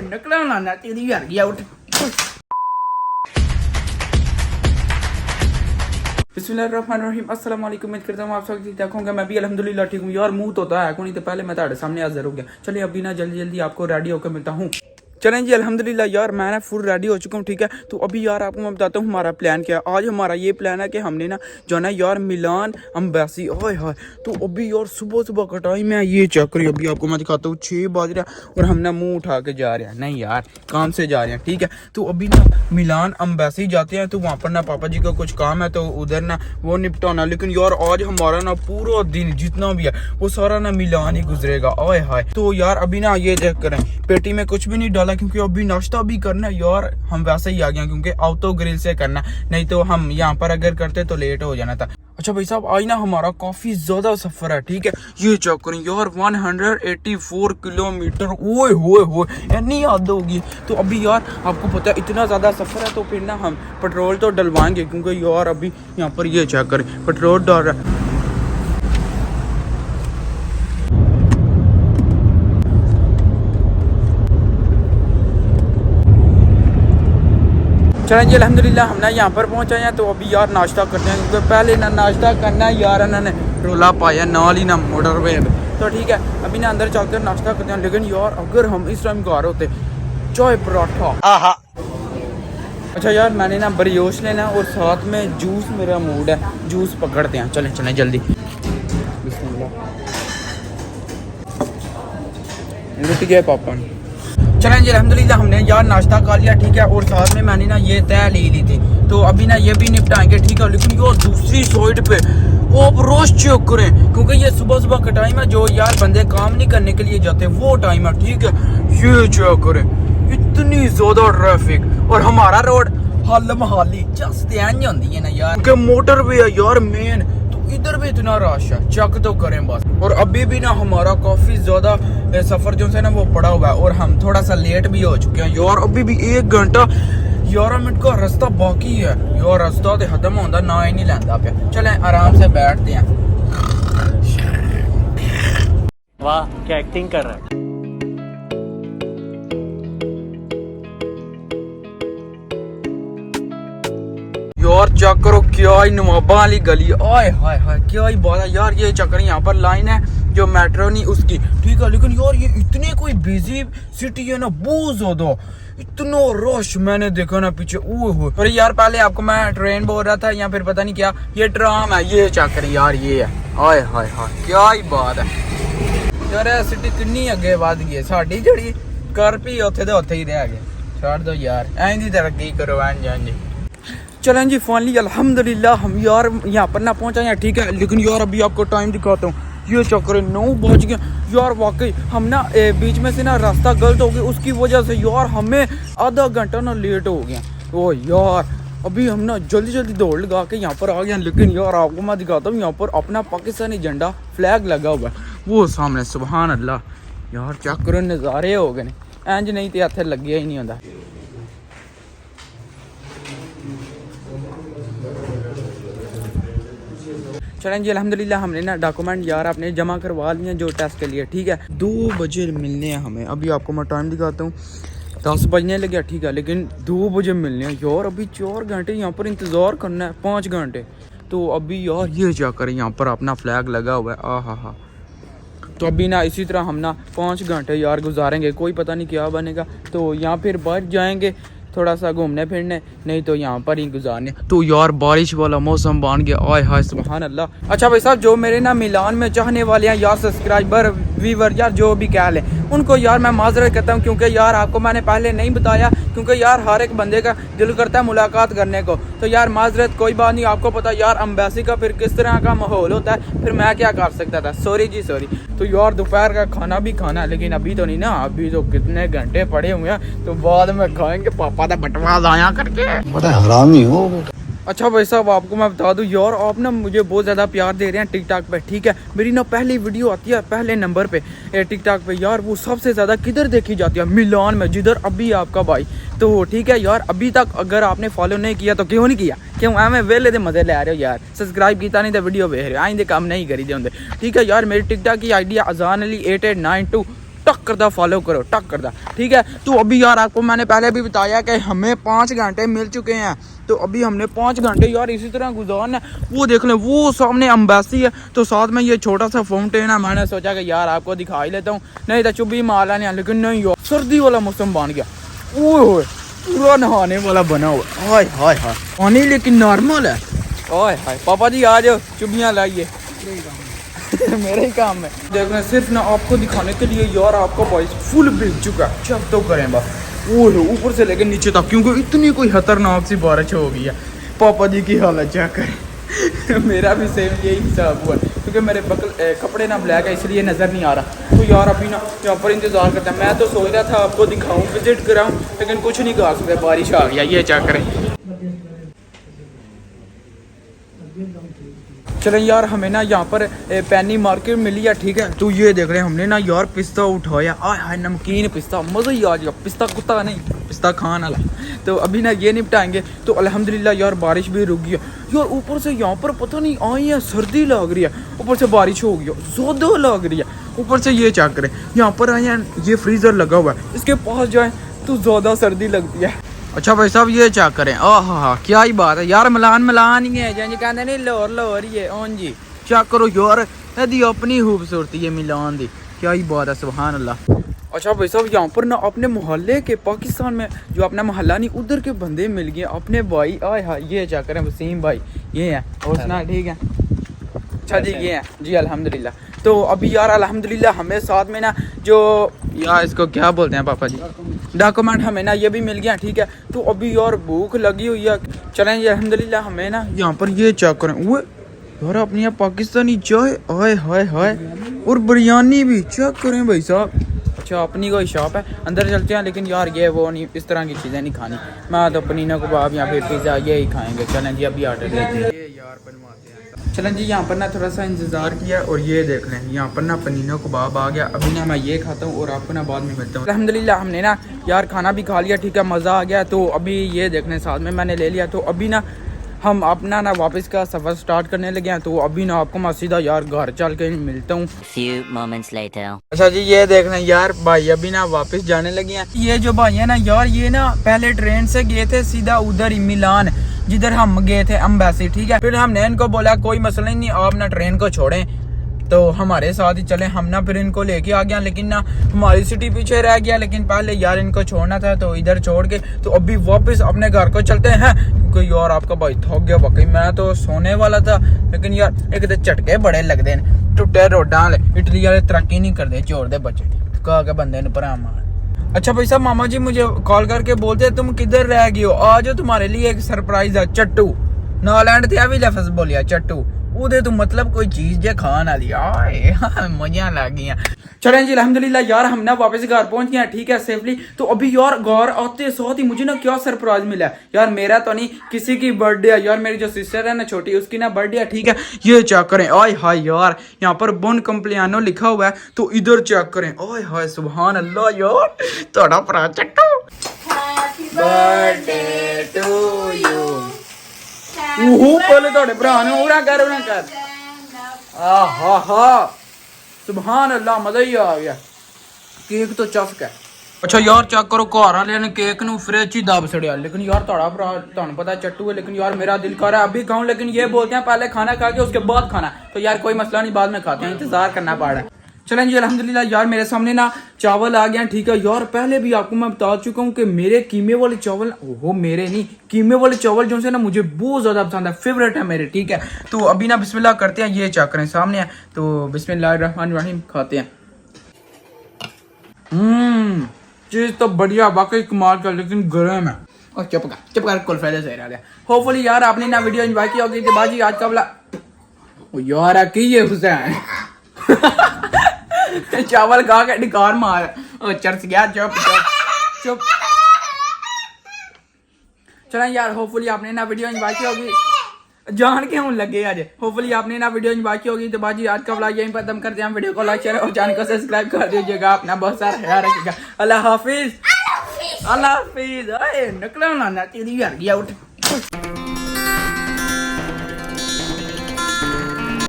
निकला ना तेरी यार गया उठ। बिस्मिल्लाहिर्रहमानिर्रहीम अस्सलाम वालेकुम। उम्मीद करता हूँ आप सब ठीक ठाक होंगे। मैं भी अल्हम्दुलिल्लाह ठीक हूँ। यार मुंह तो होता है नहीं तो पहले मैं तुम्हारे सामने हाजिर हो गया। चलिए अभी ना जल्दी जल्दी आपको रेडी होकर मिलता हूँ। चलें जी अल्हम्दुलिल्लाह यार मैं ना फुल रेडी हो चुका हूँ। ठीक है तो अभी यार आपको मैं बताता हूँ हमारा प्लान क्या है। आज हमारा ये प्लान है कि हमने ना जो ना यार मिलान एम्बेसी हाय हाय तो अभी यार सुबह सुबह का टाइम है। ये चेक करिए अभी आपको मैं दिखाता हूँ 6 बज रहा है और हम ना मुँह उठा के जा रहे हैं। नहीं यार काम से जा रहे हैं। ठीक है तो अभी ना मिलान एम्बेसी जाते हैं तो वहाँ पर ना पापा जी का कुछ काम है तो उधर ना वो निपटाना। लेकिन यार आज हमारा ना पूरा दिन जितना भी है वो सारा ना मिलान ही गुजरेगा। आए हाय तो यार अभी ना ये चेक करें पेटी में कुछ भी नहीं डाला क्योंकि अभी नाश्ता भी करना है। यार हम वैसे ही आ गए क्योंकि ऑटो ग्रिल से करना नहीं तो हम यहाँ पर अगर करते तो लेट हो जाना था। अच्छा भाई साहब आज ना हमारा काफी ज्यादा सफर है। ठीक है ये चेक करें यार 184 किलोमीटर। ओए होए होए इतनी याद होगी। तो अभी यार आपको पता है इतना ज्यादा सफर है तो फिर ना हम पेट्रोल तो डलवाएंगे क्योंकि यार अभी यहाँ पर ये चेक करें पेट्रोल डाल रहा है। चलें जी अल्हम्दुलिल्लाह हम ना यहाँ पर पहुँचे हैं तो अभी यार नाश्ता करते हैं क्योंकि पहले ना नाश्ता करना है यार इन्होंने रोला पाया नाल ही ना मोटरवे तो ठीक है अभी ना अंदर चलते हैं नाश्ता करते हैं। लेकिन यार अगर हम इस टाइम घर होते चाय पराठा आहा। अच्छा यार मैंने ना ब्रियोश लेना और साथ में जूस मेरा मूड है जूस पकड़ते हैं। चलें चलें जल्दी बिस्मिल्लाह लुट गया पापा ने। चलें जी अल्हम्दुलिल्लाह हमने यार नाश्ता कर लिया। ठीक है और साथ में मैंने ना ये तय ले ली थी तो अभी ना ये भी निपटाएंगे। ठीक है लेकिन यार दूसरी साइड पे आप रोज चेक करें क्योंकि ये सुबह सुबह का टाइम है जो यार बंदे काम नहीं करने के लिए जाते वो टाइम है। ठीक है ये चेक करें इतनी ज्यादा ट्रैफिक और हमारा रोड हाल महाली जस्ट होती है ना यार क्योंकि मोटर वे है यार मेन इधर भी इतना रश है चेक तो करें बस। और अभी भी ना हमारा काफी ज्यादा सफर जो है ना वो पड़ा हुआ है और हम थोड़ा सा लेट भी हो चुके हैं। यार अभी भी 1 घंटा 11 मिनट का रास्ता बाकी है। यार रास्ता तो खत्म होता ना ही नहीं लेंदा पे। चलें आराम से बैठते हैं। वाह क्या एक्टिंग कर रहा है। यार चेक करो क्या ही नवाबा वाली गली आए हाय हाय क्या ही बात है यार। ये चक्कर यहाँ पर लाइन है जो मेट्रो नहीं उसकी। ठीक है लेकिन यार ये इतनी कोई बिजी सिटी है ना बहुत ज्यादा इतना रश मैंने देखा ना पीछे ओह। अरे यार पहले आपको मैं ट्रेन बोल रहा था या फिर पता नहीं क्या ये ट्राम है। ये चक्कर यार ये है आए हाय हाय क्या ही बात है यार सिटी कितनी अगे बढ़ गई साड़ी जड़ी कर भी उत्थे ही रह गए। छोड़ दो यार ऐसी तरक्की करो जी। चलें जी फाइनली अल्हम्दुलिल्लाह हम यार यहाँ पर ना पहुँचा हैं। ठीक है लेकिन यार अभी आपको टाइम दिखाता हूँ ये चक्कर 9 बज गए। यार वाकई हम ना बीच में से ना रास्ता गलत हो गया उसकी वजह से यार हमें आधा घंटा ना लेट हो गया। ओ यार अभी हम ना जल्दी जल्दी दौड़ लगा के यहाँ पर आ गए। लेकिन यार आपको मैं दिखाता हूँ यहाँ पर अपना पाकिस्तानी झंडा फ्लैग लगा हुआ है वो सामने सुभान अल्लाह। यार चेक करो नज़ारे हो गए इंज नहीं तो इत्थे लग्या ही नहीं होता। चलें जी अल्हम्दुलिल्लाह हमने ना डॉक्यूमेंट यार अपने जमा करवा लिए जो टेस्ट के लिए। ठीक है 2 बजे मिलने हैं हमें। अभी आपको मैं टाइम दिखाता हूँ 10 बजने लगे। ठीक है लेकिन 2 बजे मिलने हैं यार। अभी 4 घंटे यहाँ पर इंतज़ार करना है 5 घंटे। तो अभी यार ये क्या करें यहाँ पर अपना फ्लैग लगा हुआ है आ हा। तो अभी ना इसी तरह हम ना 5 घंटे यार गुजारेंगे कोई पता नहीं क्या बनेगा। तो यहाँ फिर बाहर जाएंगे थोड़ा सा घूमने फिरने नहीं तो यहाँ पर ही गुजारने। तो यार बारिश वाला मौसम बन गया आय हाय सुभान अल्लाह। अच्छा भाई साहब जो मेरे ना मिलान में चाहने वाले हैं यार सब्सक्राइबर व्यूवर यार जो भी कह लें उनको यार मैं माजरत करता हूँ क्योंकि यार आपको मैंने पहले नहीं बताया क्योंकि यार हर एक बंदे का दिल करता है मुलाकात करने को। तो यार माजरत कोई बात नहीं आपको पता यार एम्बेसी का फिर किस तरह का माहौल होता है फिर मैं क्या कर सकता था सॉरी जी सॉरी। तो यार दोपहर का खाना भी खाना है लेकिन अभी तो नहीं ना अभी तो कितने घंटे पड़े हुए हैं तो बाद में खाएंगे। पापा तो बटवा लाया करके बड़ा हरामी हो। अच्छा भाई साहब आपको मैं बता दूं यार आप ना मुझे बहुत ज़्यादा प्यार दे रहे हैं टिकटॉक पे। ठीक है मेरी ना पहली वीडियो आती है पहले नंबर पे टिकटॉक पे यार वो सबसे ज़्यादा किधर देखी जाती है मिलान में जिधर अभी आपका भाई। तो ठीक है यार अभी तक अगर आपने फॉलो नहीं किया तो क्यों नहीं किया क्यों एवं वेले दे मजे ले रहे हो यार। सब्सक्राइब किया नहीं तो वीडियो वेख रहे हो आइंदे काम नहीं करी दे होंगे। ठीक है यार मेरी टिकटॉक की आईडी अजान अली 8892 टक करदा फॉलो करो, टक करदा, ठीक है। तो अभी यार आपको मैंने पहले भी बताया कि हमें 5 घंटे मिल चुके हैं, तो अभी हमने 5 घंटे यार इसी तरह गुजारना है। वो देख लें, वो सामने एम्बेसी है, तो साथ में ये छोटा सा फाउंटेन है। मैंने सोचा कि यार आपको दिखा ही लेता हूँ, नहीं तो चुप्पी मार लेने, लेकिन नहीं यार सर्दी वाला मौसम बन गया। ओए पूरा नहाने वाला बना हुआ, हाय हाय हाय, पानी लेकिन नॉर्मल है। ओए हाय पापा जी आ जाओ, चुबियाँ लाइए। मेरे ही काम में देख रहे, सिर्फ ना आपको दिखाने के लिए यार आपका वॉइस फुल बिक चुका है। चेक तो करें बस, ओह ऊपर से लेकर नीचे तक, क्योंकि इतनी कोई खतरनाक सी बारिश हो गई है। पापा जी की हालत चेक करें। मेरा भी सेम यही हिसाब हुआ, क्योंकि मेरे कपड़े ना ब्लैक है इसलिए नज़र नहीं आ रहा। तो यार अभी ना यहाँ पर इंतज़ार करता है। मैं तो सोच रहा था आपको दिखाऊँ, विजिट कराऊँ, लेकिन कुछ नहीं कर सकते, बारिश आ गया। ये चेक करें। चलें यार, हमें ना यहाँ पर पैनी मार्केट मिली है, ठीक है। तो ये देख रहे हैं, हमने ना यार पिस्ता उठाया, आय हाय नमकीन पिस्ता, मज़ा ही आ जाएगा। पिस्ता कुत्ता नहीं, पिस्ता खान वाला। तो अभी ना ये निपटाएंगे। तो अल्हम्दुलिल्लाह यार बारिश भी रुक गई है यार। ऊपर से यहाँ पर पता नहीं आई है, सर्दी लग रही है, ऊपर से बारिश हो गई है, ज़्यादा लग रही है। ऊपर से ये चेक करें, यहाँ पर आए हैं, ये फ्रीज़र लगा हुआ है, इसके पास जाए तो ज़्यादा सर्दी लगती है। अच्छा भाई साहब ये चेक करें, हाँ क्या ही बात है यार, मिलान ही है जी, कहते नहीं लाहौर ही है। हाँ जी चेक करो यार, यदि अपनी खूबसूरती है मिलान दी, क्या ही बात है, सुभान अल्लाह। अच्छा भाई साहब यहाँ पर ना अपने मोहल्ले के, पाकिस्तान में जो अपना मोहल्ला नहीं उधर के बंदे मिल गए, अपने भाई। आए हाँ ये चेक करें, वसीम भाई ये हैं, और सुना ठीक है। अच्छा जी ये हैं जी, अल्हम्दुलिल्लाह। तो अभी यार अल्हम्दुलिल्लाह हमें साथ में ना जो यार इसको क्या बोलते हैं पापा जी, डॉक्यूमेंट हमें ना ये भी मिल गया, ठीक है। तो अभी यार भूख लगी हुई है, चलें जी अल्हम्दुलिल्लाह। हमें ना यहाँ पर ये चेक करें, वो यार अपनी यहाँ पाकिस्तानी चाय, हाय हाय हाय, और बिरयानी भी चेक करें भाई साहब। अच्छा अपनी कोई शॉप है, अंदर चलते हैं, लेकिन यार ये वो नहीं, इस तरह की चीज़ें नहीं खानी। मैं तो पनीना कबाब या फिर पिज़्ज़ा ये ही खाएंगे। चलें जी अभी ऑर्डर देते हैं, ये यार बनवाते हैं। चलें जी यहाँ पर ना थोड़ा सा इंतज़ार किया, और ये देख लें यहाँ पर ना पनीना कबाब आ गया। अभी ना मैं ये खाता हूँ और आपको ना बाद में मिलता हूँ। अल्हम्दुलिल्लाह हमने ना यार खाना भी खा लिया, ठीक है, मज़ा आ गया। तो अभी ये देख लें साथ में मैंने ले लिया। तो अभी ना हम अपना ना वापस का सफ़र स्टार्ट करने लगे हैं। तो अभी ना आपको मैं सीधा यार घर चल के मिलता हूँ। Few moments later. अच्छा जी ये देख लें यार, भाई अभी ना वापस जाने लगे हैं। ये जो भाई है ना यार, ये ना पहले ट्रेन से गए थे सीधा उधर ही मिलान, जिधर हम गए थे एम्बेसी, ठीक है। फिर हमने इनको बोला कोई मसला ही नहीं, आप ना ट्रेन को छोड़ें, तो हमारे साथ ही चले। हम ना फिर इनको लेके आ गया, लेकिन ना हमारी सिटी पीछे रह गया। लेकिन पहले यार इनको छोड़ना था, तो इधर छोड़ के तो अभी वापस अपने घर को चलते हैं, क्योंकि यार आपका भाई थक गया वाकई। मैं तो सोने वाला था, लेकिन यार एक तो झटके बड़े लगते हैं, टुटे रोडा वाले इटली वाले तरक्की नहीं करते, छोड़ दे बच्चे कह के बंदे ने भरा मार। अच्छा भाई साहब, मामा जी मुझे कॉल करके बोलते तुम किधर रह गए हो, आज तुम्हारे लिए एक सरप्राइज है। चट्टू नालैंड थे भी लफ्ज बोलिया चट्टू, उधर तो मतलब कोई चीज जे खान वाली, मजा लग गई। चलें जी अल्हम्दुलिल्लाह यार हम ना वापस घर पहुंच गए हैं, ठीक है, सेफली। तो अभी यार घर आते साथ ही मुझे ना क्या सरप्राइज मिला है यार। मेरा तो नहीं, किसी की बर्थडे है यार, मेरी जो सिस्टर है ना छोटी, उसकी ना बर्थडे है, ठीक है। ये चेक करें, आय हाय यार, यहाँ पर बोन कम्प्लियानो लिखा हुआ है। तो इधर चेक करें, आय हाय सुभान अल्लाह यार, थोड़ा परा चट्टू बर्थडे टू यू। पहले थोड़े भरा ने उरा कर आहा सुभान अल्लाह, मजा ही आ गया। केक तो चफक है। अच्छा यार चेक करो, घर वाले ने केक नू फ्रिज ही दब छड़िया, लेकिन यार थोड़ा भरा तुहानू पता चट्टू है, लेकिन यार मेरा दिल कर रहा है अभी खाऊं, लेकिन ये बोलते हैं पहले खाना खा के उसके बाद खाना। तो यार कोई मसला नहीं, बाद में खाते हैं, इंतजार करना पड़ रहा है। चलें जी अल्हम्दुलिल्लाह यार मेरे सामने ना चावल आ गया, ठीक है। यार पहले भी आपको मैं बता चुका हूँ कि मेरे कीमे वाले चावल, ओहो मेरे नहीं, कीमे वाले चावल जो से ना मुझे बहुत ज्यादा पसंद है, फेवरेट है मेरे, ठीक है। तो अभी ना बिस्मिल्लाह करते हैं, ये चेक करें सामने है। तो बिस्मिल्लाहिर्रहमानिर्रहीम खाते हैं। चीज तो बढ़िया वाकई कमाल का, लेकिन गर्म है। और चुप कर कुल फायदे सही रह गया। होपफुली यार आपने ना वीडियो एंजॉय की होगी। बाजी आज का वाला यार की ये हुसैन चावल खा के डिकार मार चर्च गया। चुप चलें यार, होपफुली आपने ना वीडियो एंजॉय की होगी। जान के हूँ लगे आज, होपफुली आपने ना वीडियो एंजॉय की होगी। तो बाजी आज का व्लॉग यहीं पर खत्म करते हैं। वीडियो को लाइक शेयर और चैनल को सब्सक्राइब कर दीजिएगा। अपना बहुत सारा ख्याल रखिएगा। अल्लाह हाफिज। अल्लाह हाफिज। निकलो ना तेरी यार, उठ।